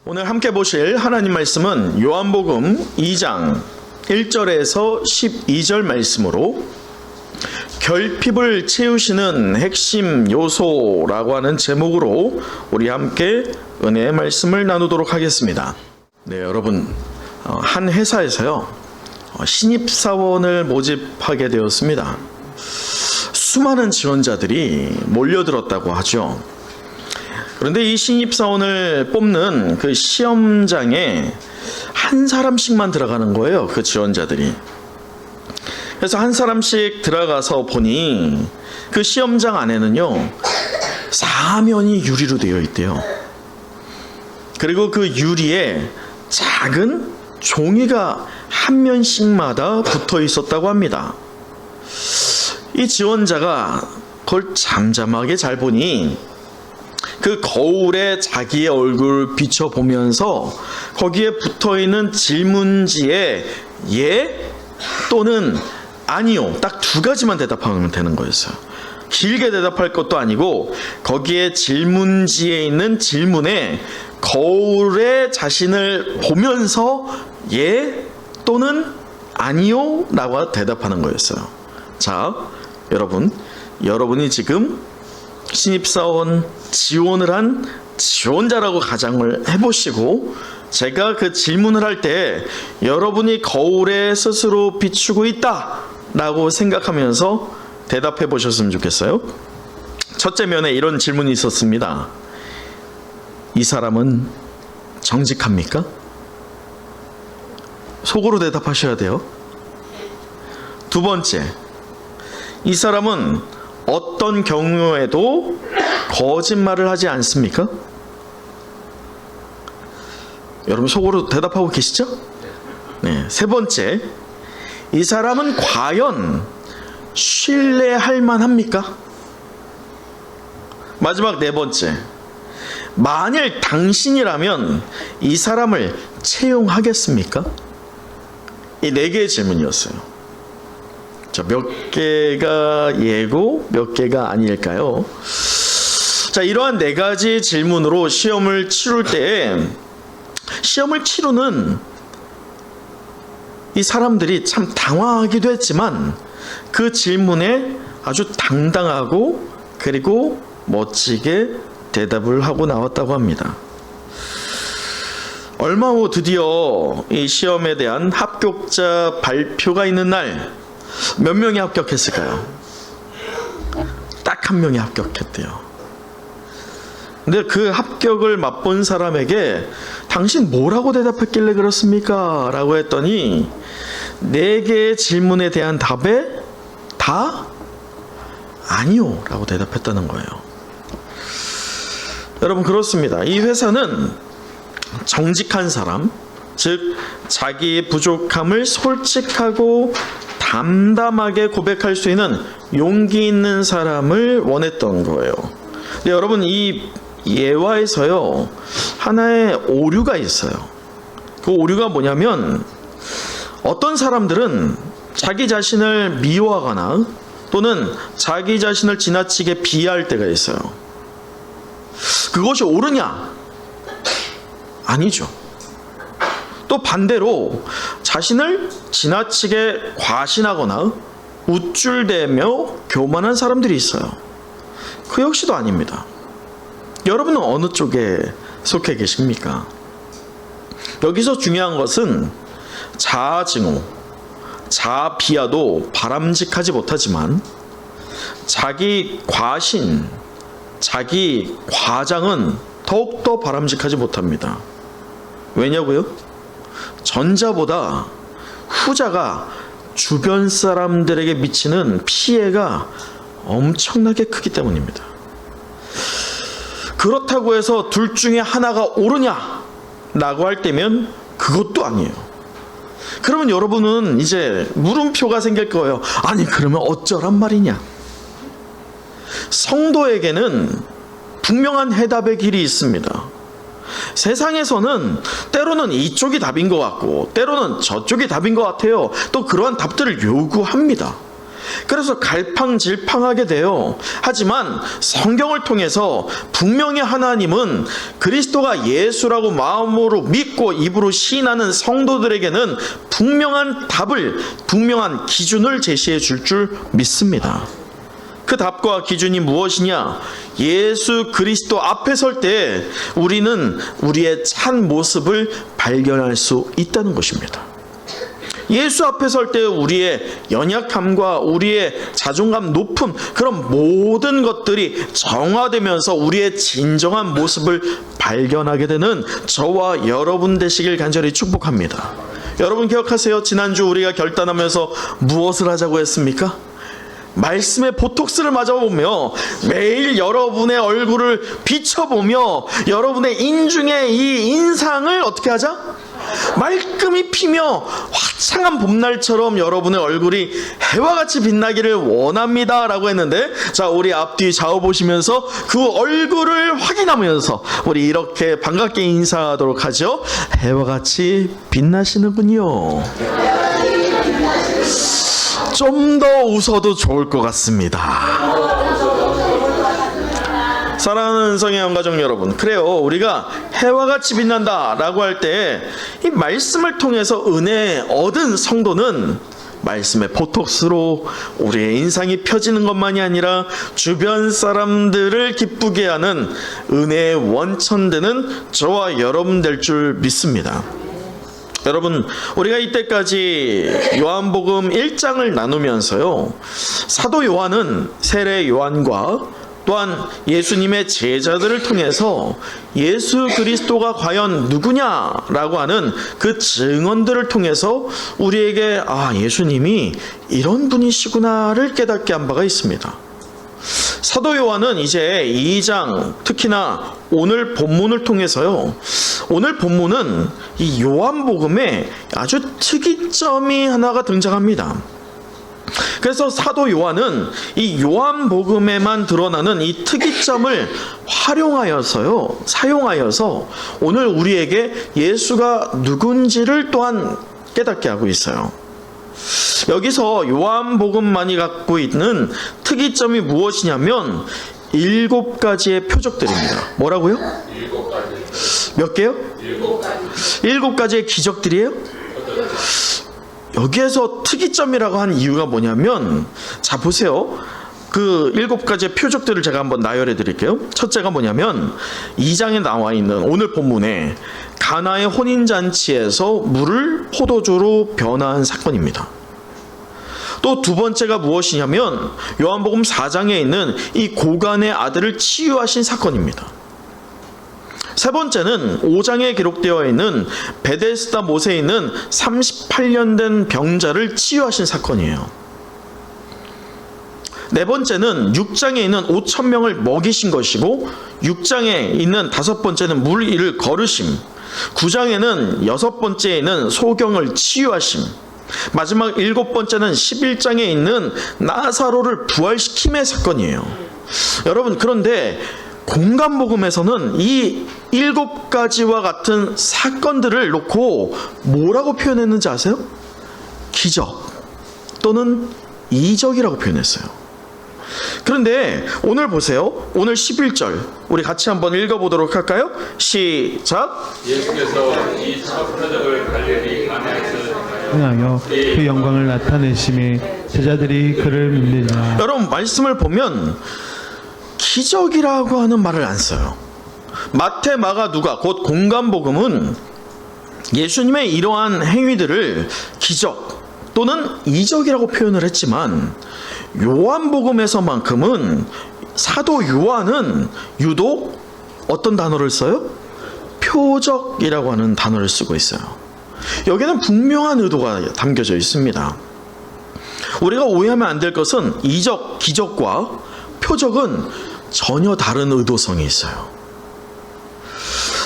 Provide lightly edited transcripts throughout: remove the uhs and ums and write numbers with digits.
오늘 함께 보실 하나님 말씀은 요한복음 2장 1절에서 12절 말씀으로 결핍을 채우시는 핵심 요소라고 하는 제목으로 우리 함께 은혜의 말씀을 나누도록 하겠습니다. 네, 여러분, 한 회사에서요 신입사원을 모집하게 되었습니다. 수많은 지원자들이 몰려들었다고 하죠. 그런데 이 신입사원을 뽑는 그 시험장에 한 사람씩만 들어가는 거예요. 그 지원자들이. 그래서 한 사람씩 들어가서 보니 그 시험장 안에는요 사면이 유리로 되어 있대요. 그리고 그 유리에 작은 종이가 한 면씩마다 붙어 있었다고 합니다. 이 지원자가 그걸 잠잠하게 잘 보니 그 거울에 자기의 얼굴을 비춰보면서 거기에 붙어있는 질문지에 예 또는 아니요 딱 두 가지만 대답하면 되는 거였어요. 길게 대답할 것도 아니고 거기에 질문지에 있는 질문에 거울에 자신을 보면서 예 또는 아니요 라고 대답하는 거였어요. 자, 여러분이 지금 신입사원 지원을 한 지원자라고 가정을 해보시고 제가 그 질문을 할 때 여러분이 거울에 스스로 비추고 있다 라고 생각하면서 대답해 보셨으면 좋겠어요. 첫째 면에 이런 질문이 있었습니다. 이 사람은 정직합니까? 속으로 대답하셔야 돼요. 두 번째, 이 사람은 어떤 경우에도 거짓말을 하지 않습니까? 여러분 속으로 대답하고 계시죠? 네. 세 번째, 이 사람은 과연 신뢰할 만합니까? 마지막 네 번째, 만일 당신이라면 이 사람을 채용하겠습니까? 이 네 개의 질문이었어요. 자, 몇 개가 예고 몇 개가 아닐까요? 자, 이러한 네 가지 질문으로 시험을 치룰 때 시험을 치르는 이 사람들이 참 당황하기도 했지만 그 질문에 아주 당당하고 그리고 멋지게 대답을 하고 나왔다고 합니다. 얼마 후 드디어 이 시험에 대한 합격자 발표가 있는 날 몇 명이 합격했을까요? 딱 한 명이 합격했대요. 근데 그 합격을 맛본 사람에게 당신 뭐라고 대답했길래 그렇습니까? 라고 했더니 네 개의 질문에 대한 답에 다 아니요 라고 대답했다는 거예요. 여러분, 그렇습니다. 이 회사는 정직한 사람, 즉 자기의 부족함을 솔직하고 담담하게 고백할 수 있는 용기 있는 사람을 원했던 거예요. 근데 여러분, 이 예화에서요 하나의 오류가 있어요. 그 오류가 뭐냐면 어떤 사람들은 자기 자신을 미워하거나 또는 자기 자신을 지나치게 비하할 때가 있어요. 그것이 옳으냐? 아니죠. 또 반대로 자신을 지나치게 과신하거나 우쭐대며 교만한 사람들이 있어요. 그 역시도 아닙니다. 여러분은 어느 쪽에 속해 계십니까? 여기서 중요한 것은 자아증오, 자아비하도 바람직하지 못하지만 자기 과신, 자기 과장은 더욱더 바람직하지 못합니다. 왜냐고요? 전자보다 후자가 주변 사람들에게 미치는 피해가 엄청나게 크기 때문입니다. 그렇다고 해서 둘 중에 하나가 옳으냐? 라고 할 때면 그것도 아니에요. 그러면 여러분은 이제 물음표가 생길 거예요. 아니, 그러면 어쩌란 말이냐? 성도에게는 분명한 해답의 길이 있습니다. 세상에서는 때로는 이쪽이 답인 것 같고 때로는 저쪽이 답인 것 같아요. 또 그러한 답들을 요구합니다. 그래서 갈팡질팡하게 돼요. 하지만 성경을 통해서 분명히 하나님은 그리스도가 예수라고 마음으로 믿고 입으로 시인하는 성도들에게는 분명한 답을, 분명한 기준을 제시해 줄 믿습니다. 그 답과 기준이 무엇이냐? 예수 그리스도 앞에 설 때 우리는 우리의 참 모습을 발견할 수 있다는 것입니다. 예수 앞에 설 때 우리의 연약함과 우리의 자존감 높음, 그런 모든 것들이 정화되면서 우리의 진정한 모습을 발견하게 되는 저와 여러분 되시길 간절히 축복합니다. 여러분 기억하세요? 지난주 우리가 결단하면서 무엇을 하자고 했습니까? 말씀에 보톡스를 맞아보며 매일 여러분의 얼굴을 비춰보며 여러분의 인중의 이 인상을 어떻게 하자? 말끔히 피며 화창한 봄날처럼 여러분의 얼굴이 해와 같이 빛나기를 원합니다 라고 했는데, 자, 우리 앞뒤 좌우 보시면서 그 얼굴을 확인하면서 우리 이렇게 반갑게 인사하도록 하죠. 해와 같이 빛나시는군요. 좀 더 웃어도 좋을 것 같습니다. 사랑하는 은성의 영가족 여러분, 그래요, 우리가 해와 같이 빛난다 라고 할 때 이 말씀을 통해서 은혜 얻은 성도는 말씀의 보톡스로 우리의 인상이 펴지는 것만이 아니라 주변 사람들을 기쁘게 하는 은혜의 원천되는 저와 여러분 될 줄 믿습니다. 여러분, 우리가 이때까지 요한복음 1장을 나누면서요, 사도 요한은 세례 요한과 또한 예수님의 제자들을 통해서 예수 그리스도가 과연 누구냐라고 하는 그 증언들을 통해서 우리에게 예수님이 이런 분이시구나를 깨닫게 한 바가 있습니다. 사도 요한은 이제 2장, 특히나 오늘 본문을 통해서요, 오늘 본문은 이 요한복음에 아주 특이점이 하나가 등장합니다. 그래서 사도 요한은 이 요한복음에만 드러나는 이 특이점을 사용하여서 오늘 우리에게 예수가 누군지를 또한 깨닫게 하고 있어요. 여기서 요한복음만이 갖고 있는 특이점이 무엇이냐면 7가지의 표적들입니다. 뭐라고요? 7가지. 몇 개요? 7가지의 기적들이에요? 여기에서 특이점이라고 한 이유가 뭐냐면, 자 보세요. 그 7가지의 표적들을 제가 한번 나열해 드릴게요. 첫째가 뭐냐면 2장에 나와 있는 오늘 본문에 가나의 혼인잔치에서 물을 포도주로 변화한 사건입니다. 또 두 번째가 무엇이냐면 요한복음 4장에 있는 이 고간의 아들을 치유하신 사건입니다. 세 번째는 5장에 기록되어 있는 베데스다 못에 있는 38년 된 병자를 치유하신 사건이에요. 네 번째는 6장에 있는 5,000명을 먹이신 것이고, 6장에 있는 5번째는 물 위를 걸으심, 9장에는 6번째에는 소경을 치유하심, 마지막 7번째는 11장에 있는 나사로를 부활시킴의 사건이에요. 여러분, 그런데 공간복음에서는 이 7가지와 같은 사건들을 놓고 뭐라고 표현했는지 아세요? 기적 또는 이적이라고 표현했어요. 그런데 오늘 보세요. 오늘 11절 우리 같이 한번 읽어보도록 할까요? 시작. 예수께서 이 첫 표적을 갈릴리 가나에서 행하여 그 영광을 나타내심에 제자들이 그를 믿느니라. 여러분, 말씀을 보면 기적이라고 하는 말을 안 써요. 마태, 마가, 누가, 곧 공간복음은 예수님의 이러한 행위들을 기적 또는 이적이라고 표현을 했지만, 요한복음에서만큼은 사도 요한은 유독 어떤 단어를 써요? 표적이라고 하는 단어를 쓰고 있어요. 여기는 분명한 의도가 담겨져 있습니다. 우리가 오해하면 안 될 것은 이적, 기적과 표적은 전혀 다른 의도성이 있어요.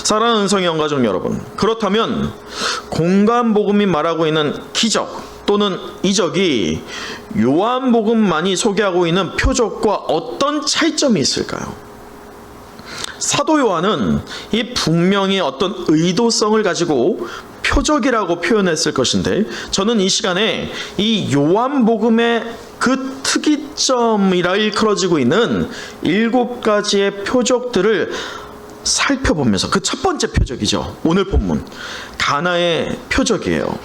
사랑하는 은성의 영가족 여러분, 그렇다면 공간복음이 말하고 있는 기적 또는 이적이 요한복음만이 소개하고 있는 표적과 어떤 차이점이 있을까요? 사도 요한은 이 분명히 어떤 의도성을 가지고 표적이라고 표현했을 것인데, 저는 이 시간에 이 요한복음의 그 특이점이라 일컬어지고 있는 7가지의 표적들을 살펴보면서, 그 첫 번째 표적이죠. 오늘 본문 가나의 표적이에요.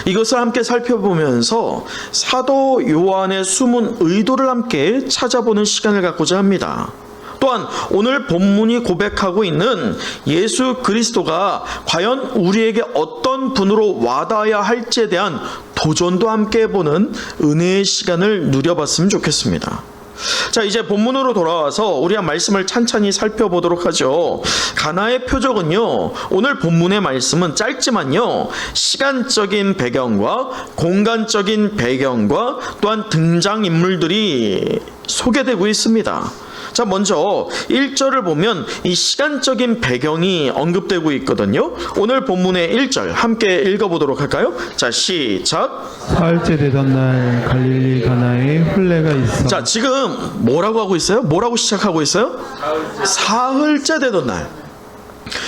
이것을 함께 살펴보면서 사도 요한의 숨은 의도를 함께 찾아보는 시간을 갖고자 합니다. 또한 오늘 본문이 고백하고 있는 예수 그리스도가 과연 우리에게 어떤 분으로 와닿아야 할지에 대한 도전도 함께 해보는 은혜의 시간을 누려봤으면 좋겠습니다. 자, 이제 본문으로 돌아와서 우리가 말씀을 찬찬히 살펴보도록 하죠. 가나의 표적은요, 오늘 본문의 말씀은 짧지만요, 시간적인 배경과 공간적인 배경과 또한 등장인물들이 소개되고 있습니다. 자, 먼저 1절을 보면 이 시간적인 배경이 언급되고 있거든요. 오늘 본문의 1절 함께 읽어보도록 할까요? 자, 시작. 사흘째 되던 날 갈릴리 가나에 혼례가 있어. 자, 지금 뭐라고 하고 있어요? 뭐라고 시작하고 있어요? 사흘째 되던 날.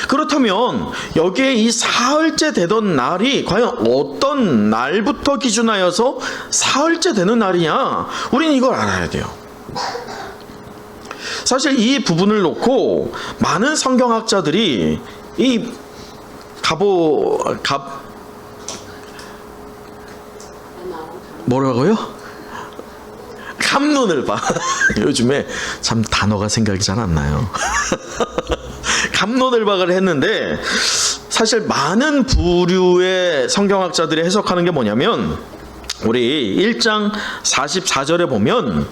그렇다면 여기에 이 사흘째 되던 날이 과연 어떤 날부터 기준하여서 사흘째 되는 날이냐? 우리는 이걸 알아야 돼요. 사실 이 부분을 놓고 많은 성경학자들이 뭐라고요? 갑론을 봐. 요즘에 참 단어가 생각이 잘 안 나요. 갑론을박을 했는데, 사실 많은 부류의 성경학자들이 해석하는 게 뭐냐면, 우리 1장 44절에 보면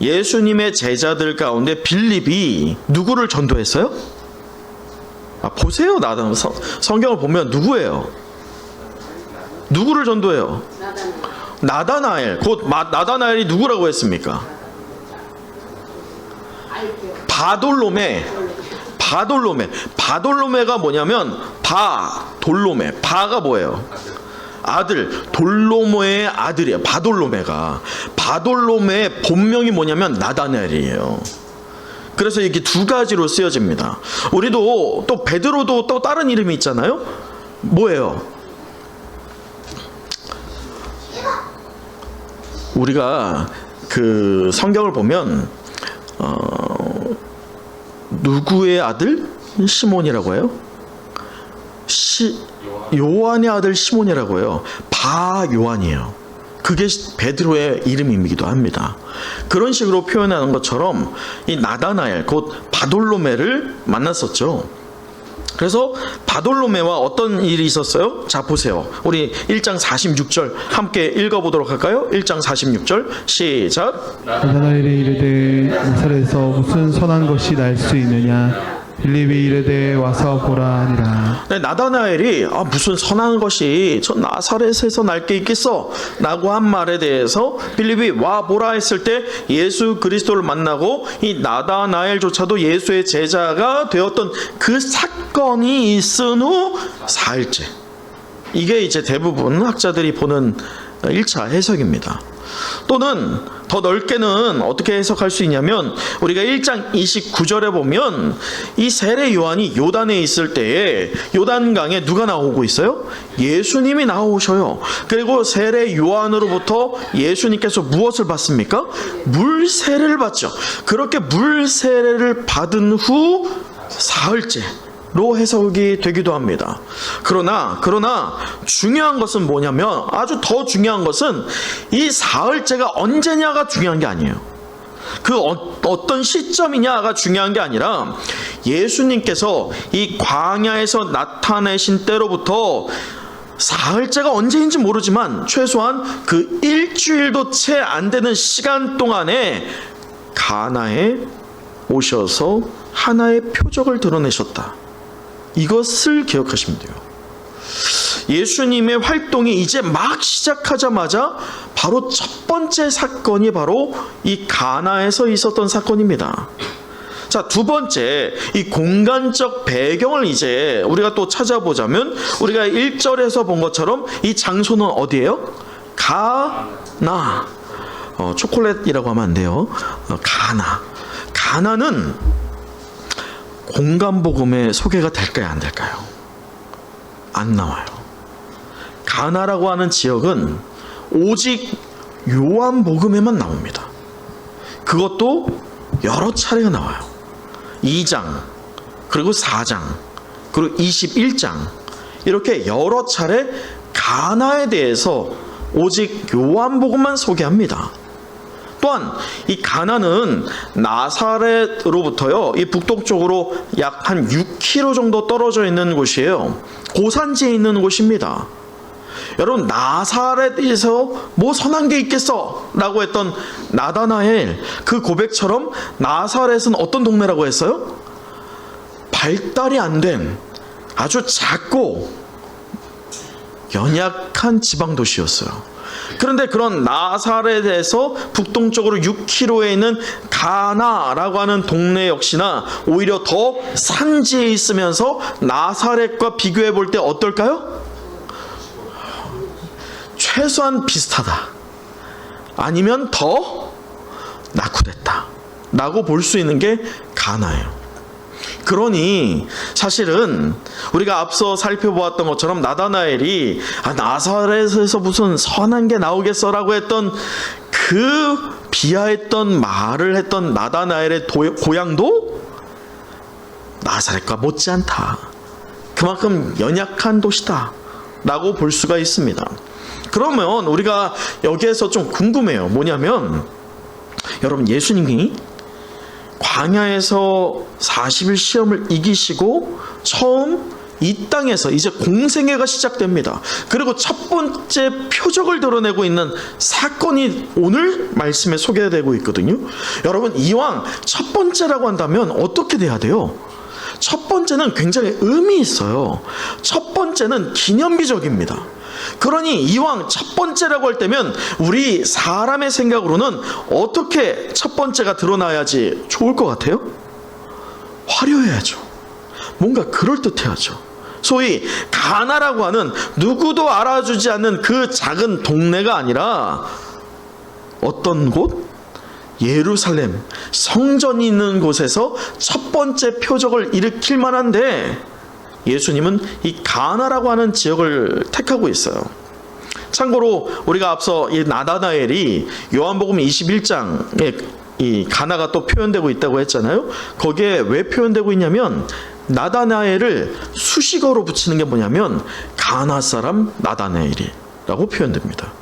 예수님의 제자들 가운데 빌립이 누구를 전도했어요? 보세요. 성경을 보면 누구예요? 누구를 전도해요? 나다나엘. 곧 나다나엘이 누구라고 했습니까? 바돌로메가 뭐냐면 바가 뭐예요? 아들, 돌로메의 아들이에요. 바돌로메의 본명이 뭐냐면 나다나엘이에요. 그래서 이게 두 가지로 쓰여집니다. 우리도 또 베드로도 또 다른 이름이 있잖아요. 뭐예요? 우리가 그 성경을 보면 누구의 아들? 시몬이라고 해요? 요한의 아들 시몬이라고 해요. 바요한이에요. 그게 베드로의 이름이기도 합니다. 그런 식으로 표현하는 것처럼 이 나다나엘 곧 바돌로메를 만났었죠. 그래서 바돌로메와 어떤 일이 있었어요? 자, 보세요. 우리 1장 46절 함께 읽어보도록 할까요? 1장 46절 시작. 나다나엘이 이르되 나사렛에서 무슨 선한 것이 날 수 있느냐. 빌립이 이르되 와서 보라 하니라. 네, 나다나엘이 무슨 선한 것이 저 나사렛에서 날 게 있겠어 라고 한 말에 대해서 빌립이 와 보라 했을 때 예수 그리스도를 만나고 이 나다나엘조차도 예수의 제자가 되었던 그 사건이 있은 후 사흘째. 이게 이제 대부분 학자들이 보는 1차 해석입니다. 또는 더 넓게는 어떻게 해석할 수 있냐면, 우리가 1장 29절에 보면 이 세례 요한이 요단에 있을 때에 요단강에 누가 나오고 있어요? 예수님이 나오셔요. 그리고 세례 요한으로부터 예수님께서 무엇을 받습니까? 물세례를 받죠. 그렇게 물세례를 받은 후 사흘째로 해석이 되기도 합니다. 그러나 중요한 것은 뭐냐면, 아주 더 중요한 것은 이 사흘째가 언제냐가 중요한 게 아니에요. 그 어떤 시점이냐가 중요한 게 아니라 예수님께서 이 광야에서 나타내신 때로부터 사흘째가 언제인지 모르지만 최소한 그 일주일도 채 안 되는 시간 동안에 가나에 오셔서 하나의 표적을 드러내셨다. 이것을 기억하시면 돼요. 예수님의 활동이 이제 막 시작하자마자 바로 첫 번째 사건이 바로 이 가나에서 있었던 사건입니다. 자, 두 번째, 이 공간적 배경을 이제 우리가 또 찾아보자면, 우리가 1절에서 본 것처럼 이 장소는 어디예요? 가나. 초콜릿이라고 하면 안 돼요. 가나는 공간복음에 소개가 될까요, 안 될까요? 안 나와요. 가나라고 하는 지역은 오직 요한복음에만 나옵니다. 그것도 여러 차례가 나와요. 2장, 그리고 4장, 그리고 21장, 이렇게 여러 차례 가나에 대해서 오직 요한복음만 소개합니다. 또한 이 가나는 나사렛으로부터요, 이 북동쪽으로 약 한 6km 정도 떨어져 있는 곳이에요. 고산지에 있는 곳입니다. 여러분, 나사렛에서 뭐 선한 게 있겠어? 라고 했던 나다나엘, 그 고백처럼 나사렛은 어떤 동네라고 했어요? 발달이 안 된 아주 작고 연약한 지방도시였어요. 그런데 그런 나사렛에서 북동쪽으로 6km에 있는 가나라고 하는 동네 역시나 오히려 더 산지에 있으면서 나사렛과 비교해 볼 때 어떨까요? 최소한 비슷하다, 아니면 더 낙후됐다 라고 볼 수 있는 게 가나예요. 그러니 사실은 우리가 앞서 살펴보았던 것처럼 나다나엘이 나사렛에서 무슨 선한 게 나오겠어라고 했던 그 비하했던 말을 했던 나다나엘의 고향도 나사렛과 못지않다, 그만큼 연약한 도시다 라고 볼 수가 있습니다. 그러면 우리가 여기에서 좀 궁금해요. 뭐냐면, 여러분, 예수님이 광야에서 40일 시험을 이기시고 처음 이 땅에서 이제 공생애가 시작됩니다. 그리고 첫 번째 표적을 드러내고 있는 사건이 오늘 말씀에 소개되고 있거든요. 여러분, 이왕 첫 번째라고 한다면 어떻게 돼야 돼요? 첫 번째는 굉장히 의미 있어요. 첫 번째는 기념비적입니다. 그러니 이왕 첫 번째라고 할 때면 우리 사람의 생각으로는 어떻게 첫 번째가 드러나야지 좋을 것 같아요? 화려해야죠. 뭔가 그럴듯해야죠. 소위 가나라고 하는 누구도 알아주지 않는 그 작은 동네가 아니라 어떤 곳? 예루살렘, 성전이 있는 곳에서 첫 번째 표적을 일으킬 만한데 예수님은 이 가나라고 하는 지역을 택하고 있어요. 참고로 우리가 앞서 이 나다나엘이 요한복음 21장에 이 가나가 또 표현되고 있다고 했잖아요. 거기에 왜 표현되고 있냐면, 나다나엘을 수식어로 붙이는 게 뭐냐면 가나 사람 나다나엘이라고 표현됩니다.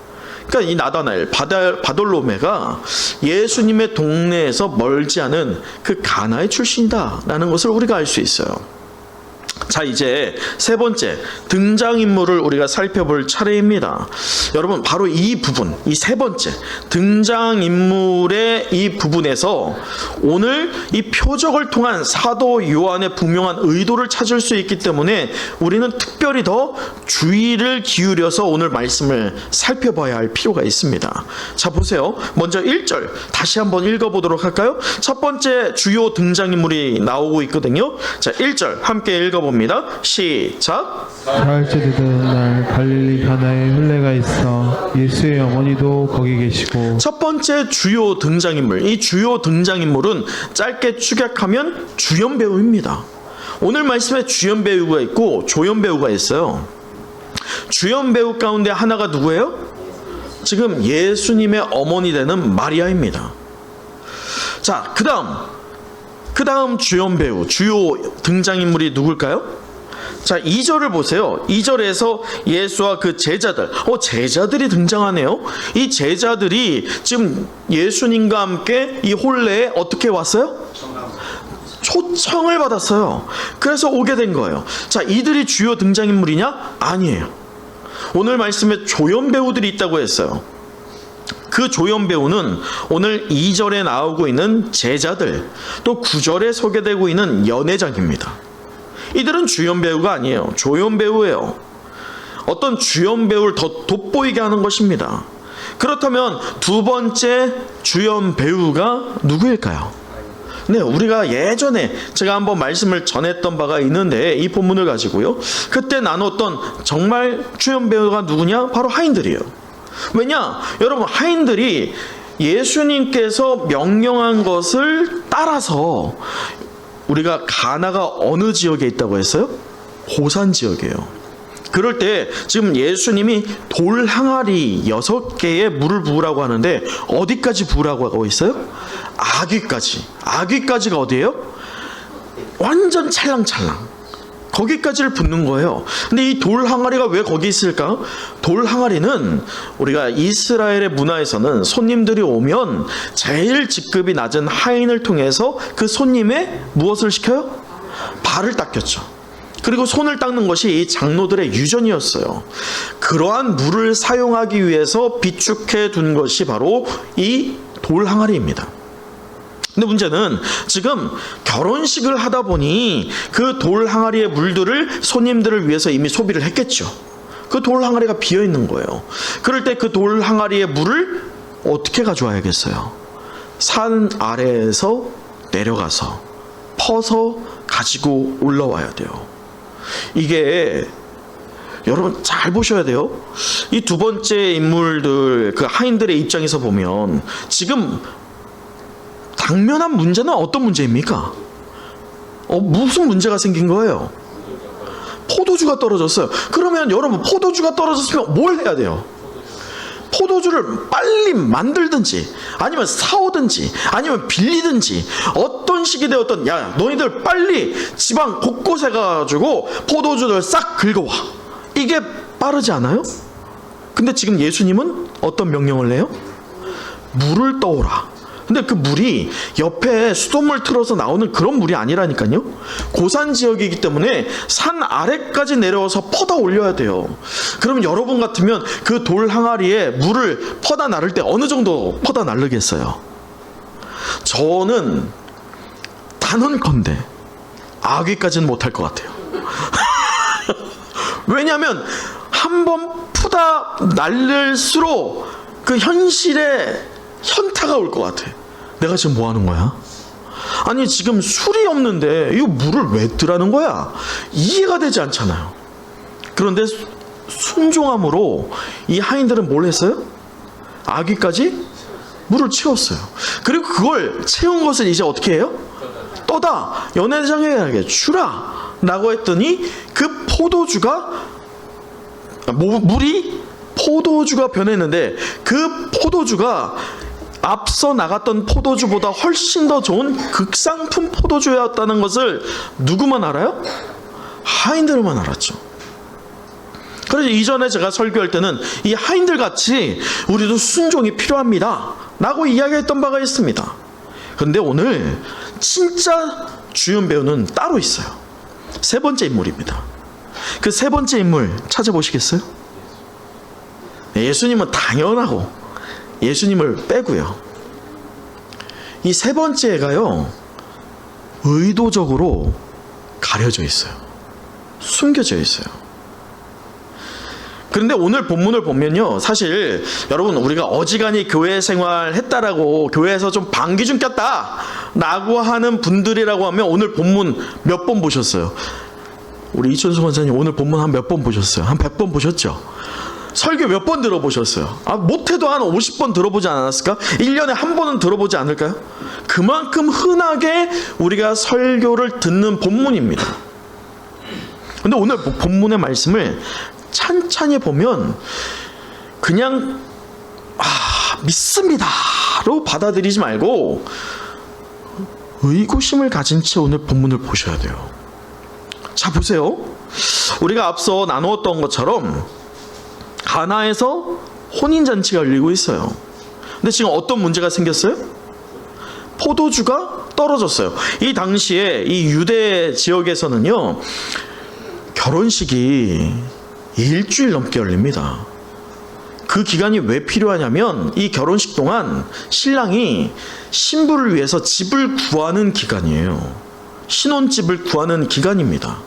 그러니까 이 나다나엘, 바돌로메가 예수님의 동네에서 멀지 않은 그 가나의 출신이다라는 것을 우리가 알 수 있어요. 자, 이제 세 번째 등장인물을 우리가 살펴볼 차례입니다. 여러분, 바로 이 부분, 이 세 번째 등장인물의 이 부분에서 오늘 이 표적을 통한 사도 요한의 분명한 의도를 찾을 수 있기 때문에 우리는 특별히 더 주의를 기울여서 오늘 말씀을 살펴봐야 할 필요가 있습니다. 자, 보세요. 먼저 1절 다시 한번 읽어보도록 할까요? 첫 번째 주요 등장인물이 나오고 있거든요. 자, 1절 함께 읽어봅니다. 시작. 사흘째 되던 날 갈릴리 가나에 흘레가 있어 예수의 어머니도 거기 계시고. 첫 번째 주요 등장인물, 이 주요 등장인물은 짧게 축약하면 주연 배우입니다. 오늘 말씀에 주연 배우가 있고 조연 배우가 있어요. 주연 배우 가운데 하나가 누구예요? 지금 예수님의 어머니 되는 마리아입니다. 자, 그 다음 주연 배우, 주요 등장인물이 누굴까요? 자, 2절을 보세요. 2절에서 예수와 그 제자들이 등장하네요. 이 제자들이 지금 예수님과 함께 이 혼례에 어떻게 왔어요? 초청을 받았어요. 그래서 오게 된 거예요. 자, 이들이 주요 등장인물이냐? 아니에요. 오늘 말씀에 조연 배우들이 있다고 했어요. 그 조연 배우는 오늘 2절에 나오고 있는 제자들, 또 9절에 소개되고 있는 연회장입니다. 이들은 주연 배우가 아니에요. 조연 배우예요. 어떤 주연 배우를 더 돋보이게 하는 것입니다. 그렇다면 두 번째 주연 배우가 누구일까요? 네, 우리가 예전에 제가 한번 말씀을 전했던 바가 있는데 이 본문을 가지고요. 그때 나눴던 정말 주연 배우가 누구냐? 바로 하인들이에요. 왜냐? 여러분, 하인들이 예수님께서 명령한 것을 따라서, 우리가 가나가 어느 지역에 있다고 했어요? 고산 지역이에요. 그럴 때 지금 예수님이 돌 항아리 6개에 물을 부으라고 하는데 어디까지 부으라고 하고 있어요? 아귀까지. 아귀까지가 어디예요? 완전 찰랑찰랑. 거기까지를 붓는 거예요. 근데 이 돌 항아리가 왜 거기 있을까? 돌 항아리는 우리가 이스라엘의 문화에서는 손님들이 오면 제일 직급이 낮은 하인을 통해서 그 손님의 무엇을 시켜요? 발을 닦였죠. 그리고 손을 닦는 것이 이 장로들의 유전이었어요. 그러한 물을 사용하기 위해서 비축해 둔 것이 바로 이 돌 항아리입니다. 근데 문제는 지금 결혼식을 하다 보니 그 돌 항아리의 물들을 손님들을 위해서 이미 소비를 했겠죠. 그 돌 항아리가 비어 있는 거예요. 그럴 때 그 돌 항아리의 물을 어떻게 가져와야겠어요? 산 아래에서 내려가서 퍼서 가지고 올라와야 돼요. 이게 여러분 잘 보셔야 돼요. 이 두 번째 인물들, 그 하인들의 입장에서 보면 지금 당면한 문제는 어떤 문제입니까? 무슨 문제가 생긴 거예요? 포도주가 떨어졌어요. 그러면 여러분 포도주가 떨어졌으면 뭘 해야 돼요? 포도주를 빨리 만들든지 아니면 사오든지 아니면 빌리든지 어떤 식이 되었던 야 너희들 빨리 지방 곳곳에 가가지고 포도주를 싹 긁어와. 이게 빠르지 않아요? 근데 지금 예수님은 어떤 명령을 내요? 물을 떠오라. 근데 그 물이 옆에 수돗물 틀어서 나오는 그런 물이 아니라니까요. 고산 지역이기 때문에 산 아래까지 내려와서 퍼다 올려야 돼요. 그러면 여러분 같으면 그 돌 항아리에 물을 퍼다 나를 때 어느 정도 퍼다 나르겠어요? 저는 단언컨대 아귀까지는 못할 것 같아요. 왜냐하면 한 번 푸다 날릴수록 그 현실에 현타가 올 것 같아. 내가 지금 뭐 하는 거야? 아니 지금 술이 없는데 이거 물을 왜 뜨라는 거야? 이해가 되지 않잖아요. 그런데 순종함으로 이 하인들은 뭘 했어요? 아귀까지 물을 채웠어요. 그리고 그걸 채운 것을 이제 어떻게 해요? 떠다 연회장에게 주라 라고 했더니 그 포도주가 물이 포도주가 변했는데 그 포도주가 앞서 나갔던 포도주보다 훨씬 더 좋은 극상품 포도주였다는 것을 누구만 알아요? 하인들만 알았죠. 그래서 이전에 제가 설교할 때는 이 하인들 같이 우리도 순종이 필요합니다 라고 이야기했던 바가 있습니다. 그런데 오늘 진짜 주연 배우는 따로 있어요. 세 번째 인물입니다. 그 세 번째 인물 찾아보시겠어요? 예수님은 당연하고 예수님을 빼고요. 이 세 번째가요, 의도적으로 가려져 있어요. 숨겨져 있어요. 그런데 오늘 본문을 보면요, 사실 여러분 우리가 어지간히 교회 생활 했다라고 교회에서 좀 방귀 좀 꼈다 라고 하는 분들이라고 하면 오늘 본문 몇 번 보셨어요? 우리 이천수 권사님 오늘 본문 한 몇 번 보셨어요? 한 100번 보셨죠? 설교 몇 번 들어보셨어요? 못해도 한 50번 들어보지 않았을까? 1년에 한 번은 들어보지 않을까요? 그만큼 흔하게 우리가 설교를 듣는 본문입니다. 근데 오늘 본문의 말씀을 찬찬히 보면 그냥 믿습니다로 받아들이지 말고 의구심을 가진 채 오늘 본문을 보셔야 돼요. 자 보세요. 우리가 앞서 나누었던 것처럼 가나에서 혼인잔치가 열리고 있어요. 근데 지금 어떤 문제가 생겼어요? 포도주가 떨어졌어요. 이 당시에 이 유대 지역에서는요, 결혼식이 일주일 넘게 열립니다. 그 기간이 왜 필요하냐면 이 결혼식 동안 신랑이 신부를 위해서 집을 구하는 기간이에요. 신혼집을 구하는 기간입니다.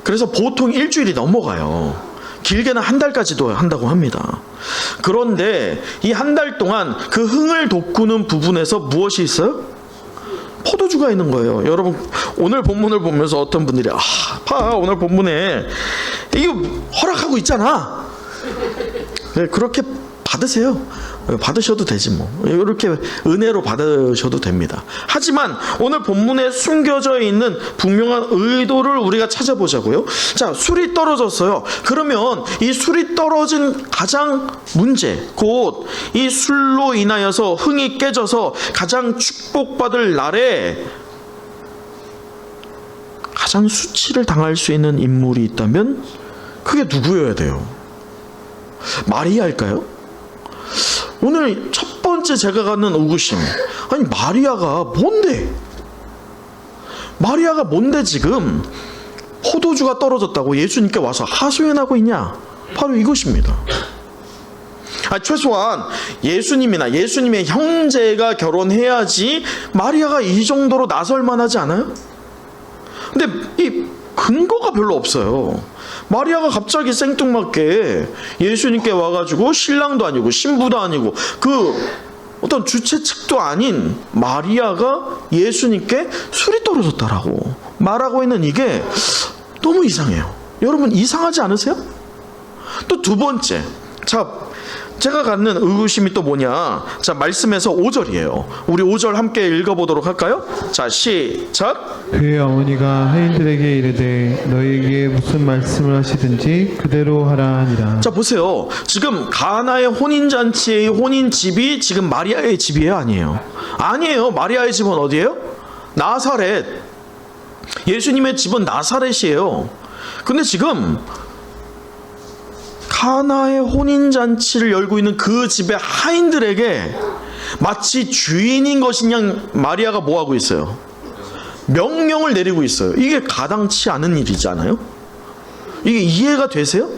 그래서 보통 일주일이 넘어가요. 길게는 한 달까지도 한다고 합니다. 그런데 이 한 달 동안 그 흥을 돋구는 부분에서 무엇이 있어요? 포도주가 있는 거예요. 여러분 오늘 본문을 보면서 어떤 분들이 봐 오늘 본문에 이거 허락하고 있잖아. 네, 그렇게 받으세요. 받으셔도 되지 뭐. 이렇게 은혜로 받으셔도 됩니다. 하지만 오늘 본문에 숨겨져 있는 분명한 의도를 우리가 찾아보자고요. 자, 술이 떨어졌어요. 그러면 이 술이 떨어진 가장 문제, 곧 이 술로 인하여서 흥이 깨져서 가장 축복받을 날에 가장 수치를 당할 수 있는 인물이 있다면 그게 누구여야 돼요? 마리아일까요? 오늘 첫 번째 제가 갖는 의구심, 아니 마리아가 뭔데 지금 포도주가 떨어졌다고 예수님께 와서 하소연하고 있냐? 바로 이것입니다. 최소한 예수님이나 예수님의 형제가 결혼해야지 마리아가 이 정도로 나설 만하지 않아요? 근데 이 근거가 별로 없어요. 마리아가 갑자기 생뚱맞게 예수님께 와가지고 신랑도 아니고 신부도 아니고 그 어떤 주최 측도 아닌 마리아가 예수님께 술이 떨어졌다라고 말하고 있는 이게 너무 이상해요. 여러분 이상하지 않으세요? 또 두 번째, 자, 제가 갖는 의구심이 또 뭐냐? 자, 말씀에서 5절이에요. 우리 5절 함께 읽어보도록 할까요? 자, 시작. 그의 어머니가 하인들에게 이르되 너희에게 무슨 말씀을 하시든지 그대로 하라 하니라. 자, 보세요. 지금 가나의 혼인잔치의 혼인집이 지금 마리아의 집이에요? 아니에요? 아니에요. 마리아의 집은 어디예요? 나사렛. 예수님의 집은 나사렛이에요. 근데 지금 가나의 혼인잔치를 열고 있는 그 집의 하인들에게 마치 주인인 것이냐 마리아가 뭐하고 있어요? 명령을 내리고 있어요. 이게 가당치 않은 일이잖아요. 이게 이해가 되세요?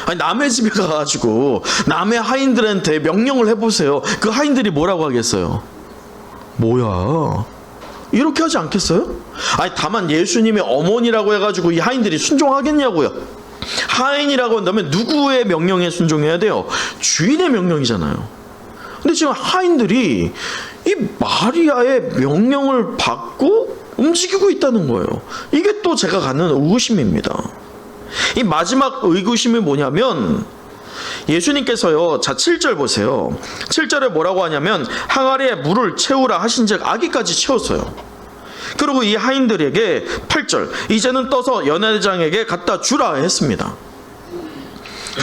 아니, 남의 집에 가가지고 남의 하인들한테 명령을 해보세요. 그 하인들이 뭐라고 하겠어요? 뭐야, 이렇게 하지 않겠어요? 아니, 다만 예수님의 어머니라고 해가지고 이 하인들이 순종하겠냐고요. 하인이라고 한다면 누구의 명령에 순종해야 돼요? 주인의 명령이잖아요. 근데 지금 하인들이 이 마리아의 명령을 받고 움직이고 있다는 거예요. 이게 또 제가 갖는 의구심입니다. 이 마지막 의구심이 뭐냐면 예수님께서요, 자 7절 보세요. 7절에 뭐라고 하냐면 항아리에 물을 채우라 하신즉 아기까지 채웠어요. 그리고 이 하인들에게 8절 이제는 떠서 연회장에게 갖다 주라 했습니다.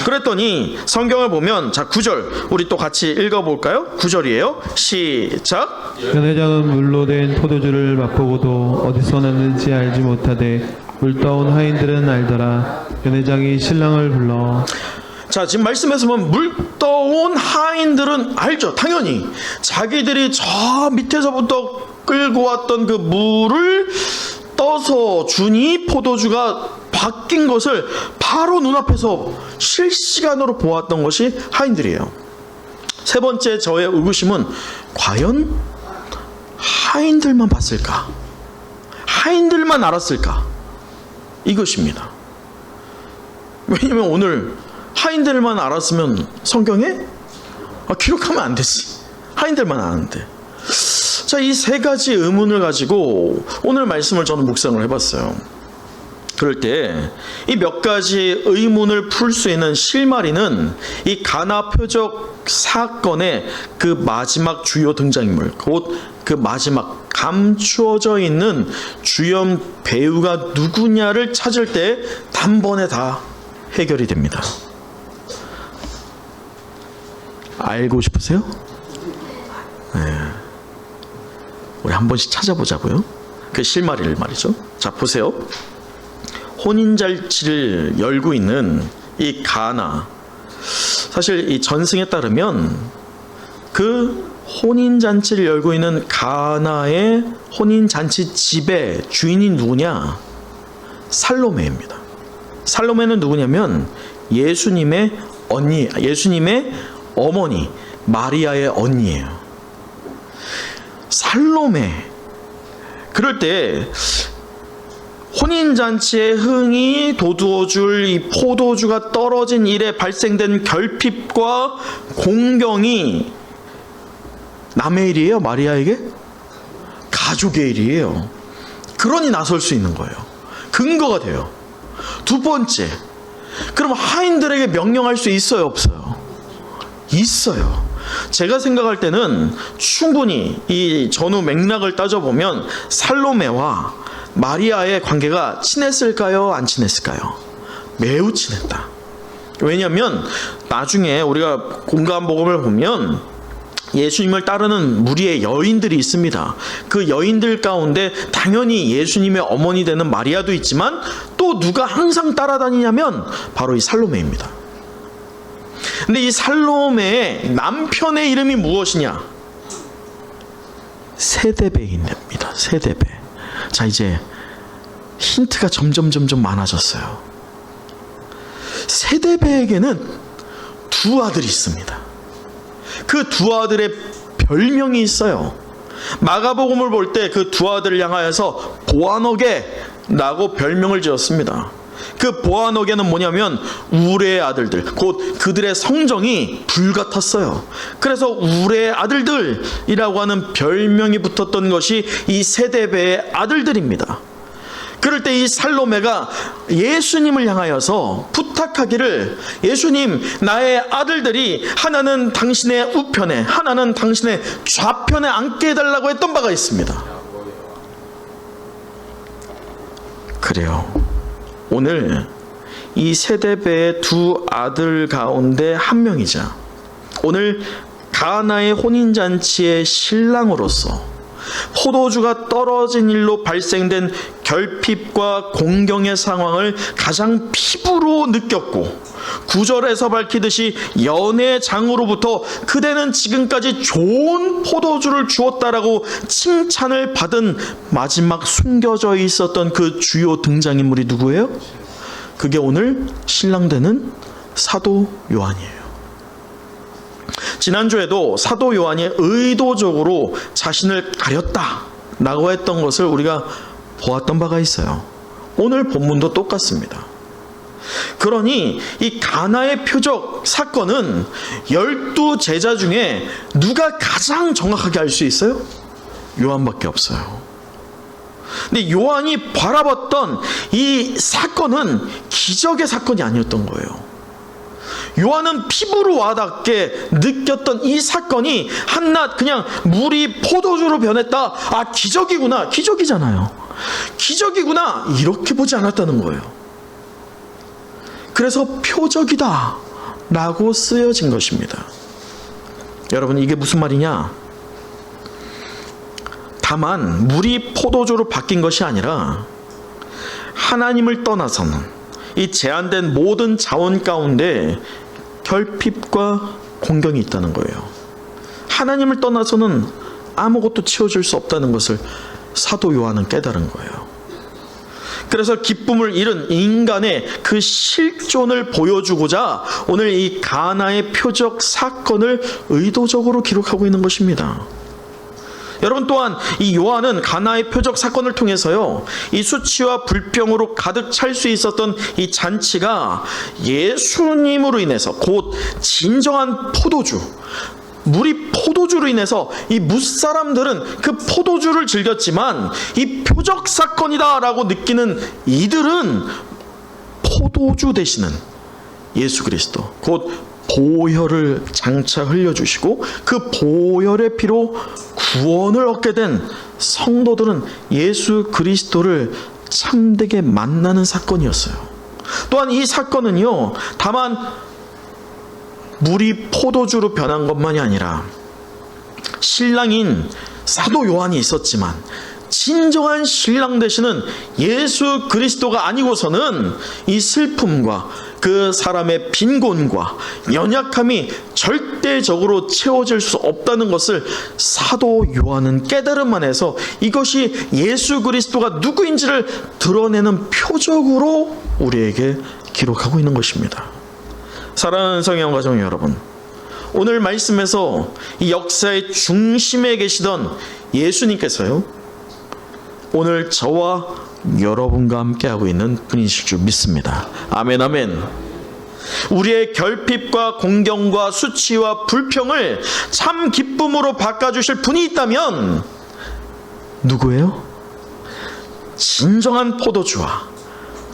그랬더니 성경을 보면 자 9절 우리 또 같이 읽어볼까요? 9절이에요. 시작. 연회장은 물로 된 포도주를 맛보고도 어디서 났는지 알지 못하되 물 떠온 하인들은 알더라. 연회장이 신랑을 불러. 자, 지금 말씀에서 보면 물 떠온 하인들은 알죠. 당연히 자기들이 저 밑에서부터 끌고 왔던 그 물을 떠서 주니 포도주가 바뀐 것을 바로 눈앞에서 실시간으로 보았던 것이 하인들이에요. 세 번째 저의 의구심은 과연 하인들만 봤을까? 하인들만 알았을까? 이것입니다. 왜냐면 오늘 하인들만 알았으면 성경에 기록하면 안 되지. 하인들만 아는데. 자, 이 세 가지 의문을 가지고 오늘 말씀을 저는 묵상을 해봤어요. 그럴 때 이 몇 가지 의문을 풀 수 있는 실마리는 이 가나 표적 사건의 그 마지막 주요 등장인물, 곧 그 마지막 감추어져 있는 주연 배우가 누구냐를 찾을 때 단번에 다 해결이 됩니다. 알고 싶으세요? 네. 우리 한 번씩 찾아보자고요. 그 실마리를 말이죠. 자, 보세요. 혼인잔치를 열고 있는 이 가나, 사실 이 전승에 따르면 그 혼인잔치를 열고 있는 가나의 혼인잔치 집의 주인이 누구냐? 살로메입니다. 살로메는 누구냐면 예수님의 언니, 예수님의 어머니 마리아의 언니예요. 살로메. 그럴 때 혼인잔치의 흥이 돋우어줄 이 포도주가 떨어진 일에 발생된 결핍과 공경이 남의 일이에요? 마리아에게? 가족의 일이에요. 그러니 나설 수 있는 거예요. 근거가 돼요. 두 번째, 그럼 하인들에게 명령할 수 있어요? 없어요? 있어요. 제가 생각할 때는 충분히 이 전후 맥락을 따져보면 살로메와 마리아의 관계가 친했을까요? 안 친했을까요? 매우 친했다. 왜냐하면 나중에 우리가 공간복음을 보면 예수님을 따르는 무리의 여인들이 있습니다. 그 여인들 가운데 당연히 예수님의 어머니 되는 마리아도 있지만 또 누가 항상 따라다니냐면 바로 이 살로메입니다. 근데 이 살로메의 남편의 이름이 무엇이냐? 세데베입니다. 세데베. 자, 이제 힌트가 점점 많아졌어요. 세데베에게는 두 아들이 있습니다. 그 두 아들의 별명이 있어요. 마가복음을 볼 때 그 두 아들을 향하여서 보아너게라고 별명을 지었습니다. 그 보아너게는 뭐냐면 우레의 아들들, 곧 그들의 성정이 불같았어요. 그래서 우레의 아들들이라고 하는 별명이 붙었던 것이 이 세데베의 아들들입니다. 그럴 때 이 살로메가 예수님을 향하여서 부탁하기를, 예수님, 나의 아들들이 하나는 당신의 우편에 하나는 당신의 좌편에 앉게 해달라고 했던 바가 있습니다. 그래요. 오늘 이 세데베의 두 아들 가운데 한 명이자 오늘 가나의 혼인잔치의 신랑으로서 포도주가 떨어진 일로 발생된 결핍과 공경의 상황을 가장 피부로 느꼈고, 9절에서 밝히듯이 연회장으로부터 그대는 지금까지 좋은 포도주를 주었다라고 칭찬을 받은 마지막 숨겨져 있었던 그 주요 등장인물이 누구예요? 그게 오늘 신랑 되는 사도 요한이에요. 지난주에도 사도 요한이 의도적으로 자신을 가렸다라고 했던 것을 우리가 보았던 바가 있어요. 오늘 본문도 똑같습니다. 그러니 이 가나의 표적 사건은 12 제자 중에 누가 가장 정확하게 알 수 있어요? 요한밖에 없어요. 근데 요한이 바라봤던 이 사건은 기적의 사건이 아니었던 거예요. 요한은 피부로 와닿게 느꼈던 이 사건이 한낱 그냥 물이 포도주로 변했다, 아 기적이구나, 기적이잖아요, 기적이구나, 이렇게 보지 않았다는 거예요. 그래서 표적이다 라고 쓰여진 것입니다. 여러분, 이게 무슨 말이냐? 다만 물이 포도주로 바뀐 것이 아니라 하나님을 떠나서는 이 제한된 모든 자원 가운데 결핍과 공경이 있다는 거예요. 하나님을 떠나서는 아무것도 채워줄 수 없다는 것을 사도 요한은 깨달은 거예요. 그래서 기쁨을 잃은 인간의 그 실존을 보여주고자 오늘 이 가나의 표적 사건을 의도적으로 기록하고 있는 것입니다. 여러분, 또한 이 요한은 가나의 표적 사건을 통해서요, 이 수치와 불평으로 가득 찰 수 있었던 이 잔치가 예수님으로 인해서, 곧 진정한 포도주, 물이 포도주로 인해서 이 무사람들은 그 포도주를 즐겼지만 이 표적 사건이다라고 느끼는 이들은 포도주 되시는 예수 그리스도, 곧 보혈을 장차 흘려주시고 그 보혈의 피로 구원을 얻게 된 성도들은 예수 그리스도를 참되게 만나는 사건이었어요. 또한 이 사건은요, 다만 물이 포도주로 변한 것만이 아니라 신랑인 사도 요한이 있었지만 진정한 신랑 되시는 예수 그리스도가 아니고서는 이 슬픔과 그 사람의 빈곤과 연약함이 절대적으로 채워질 수 없다는 것을 사도 요한은 깨달음 안에서 이것이 예수 그리스도가 누구인지를 드러내는 표적으로 우리에게 기록하고 있는 것입니다. 사랑하는 성령 가정 여러분, 오늘 말씀에서 이 역사의 중심에 계시던 예수님께서요, 오늘 저와 여러분과 함께하고 있는 분이실 줄 믿습니다. 아멘, 아멘. 우리의 결핍과 공경과 수치와 불평을 참 기쁨으로 바꿔주실 분이 있다면 누구예요? 진정한 포도주와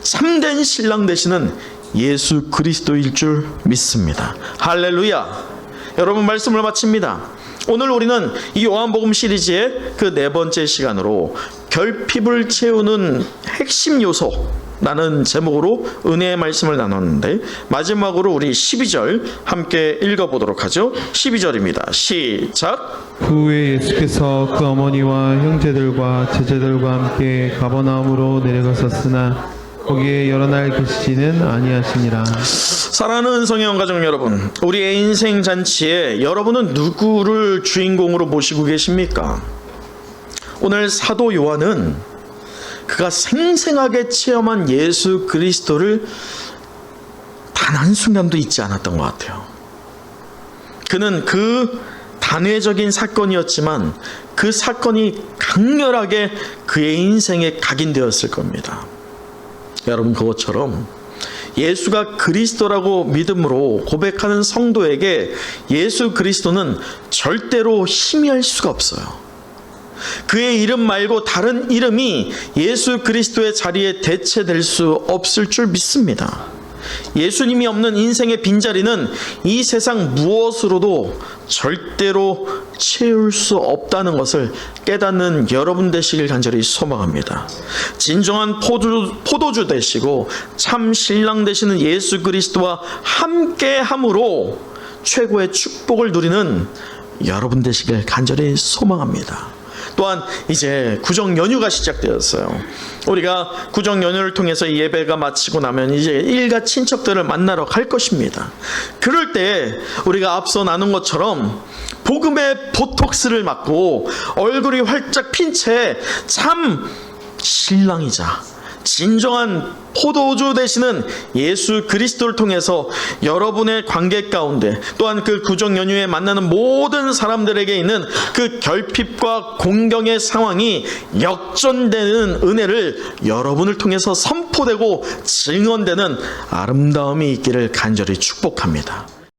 참된 신랑 되시는 예수 그리스도일 줄 믿습니다. 할렐루야. 여러분, 말씀을 마칩니다. 오늘 우리는 이 요한복음 시리즈의 그 4번째 시간으로 결핍을 채우는 핵심 요소라는 제목으로 은혜의 말씀을 나눴는데, 마지막으로 우리 12절 함께 읽어보도록 하죠. 12절입니다. 시작. 후에 예수께서 그 어머니와 형제들과 제자들과 함께 가버나움으로 내려가셨으나 거기에 여러 날 계시지는 아니하시니라. 사랑하는 은성의 가족 여러분, 우리의 인생 잔치에 여러분은 누구를 주인공으로 모시고 계십니까? 오늘 사도 요한은 그가 생생하게 체험한 예수 그리스도를 단 한순간도 잊지 않았던 것 같아요. 그는 그 단회적인 사건이었지만 그 사건이 강렬하게 그의 인생에 각인되었을 겁니다. 여러분, 그것처럼 예수가 그리스도라고 믿음으로 고백하는 성도에게 예수 그리스도는 절대로 희미할 수가 없어요. 그의 이름 말고 다른 이름이 예수 그리스도의 자리에 대체될 수 없을 줄 믿습니다. 예수님이 없는 인생의 빈자리는 이 세상 무엇으로도 절대로 채울 수 없다는 것을 깨닫는 여러분 되시길 간절히 소망합니다. 진정한 포도주 되시고 참 신랑 되시는 예수 그리스도와 함께함으로 최고의 축복을 누리는 여러분 되시길 간절히 소망합니다. 또한 이제 구정 연휴가 시작되었어요. 우리가 구정 연휴를 통해서 예배가 마치고 나면 이제 일가 친척들을 만나러 갈 것입니다. 그럴 때 우리가 앞서 나눈 것처럼 복음의 보톡스를 맞고 얼굴이 활짝 핀 채 참 신랑이자 진정한 포도주 되시는 예수 그리스도를 통해서 여러분의 관계 가운데, 또한 그 구정 연휴에 만나는 모든 사람들에게 있는 그 결핍과 공경의 상황이 역전되는 은혜를 여러분을 통해서 선포되고 증언되는 아름다움이 있기를 간절히 축복합니다.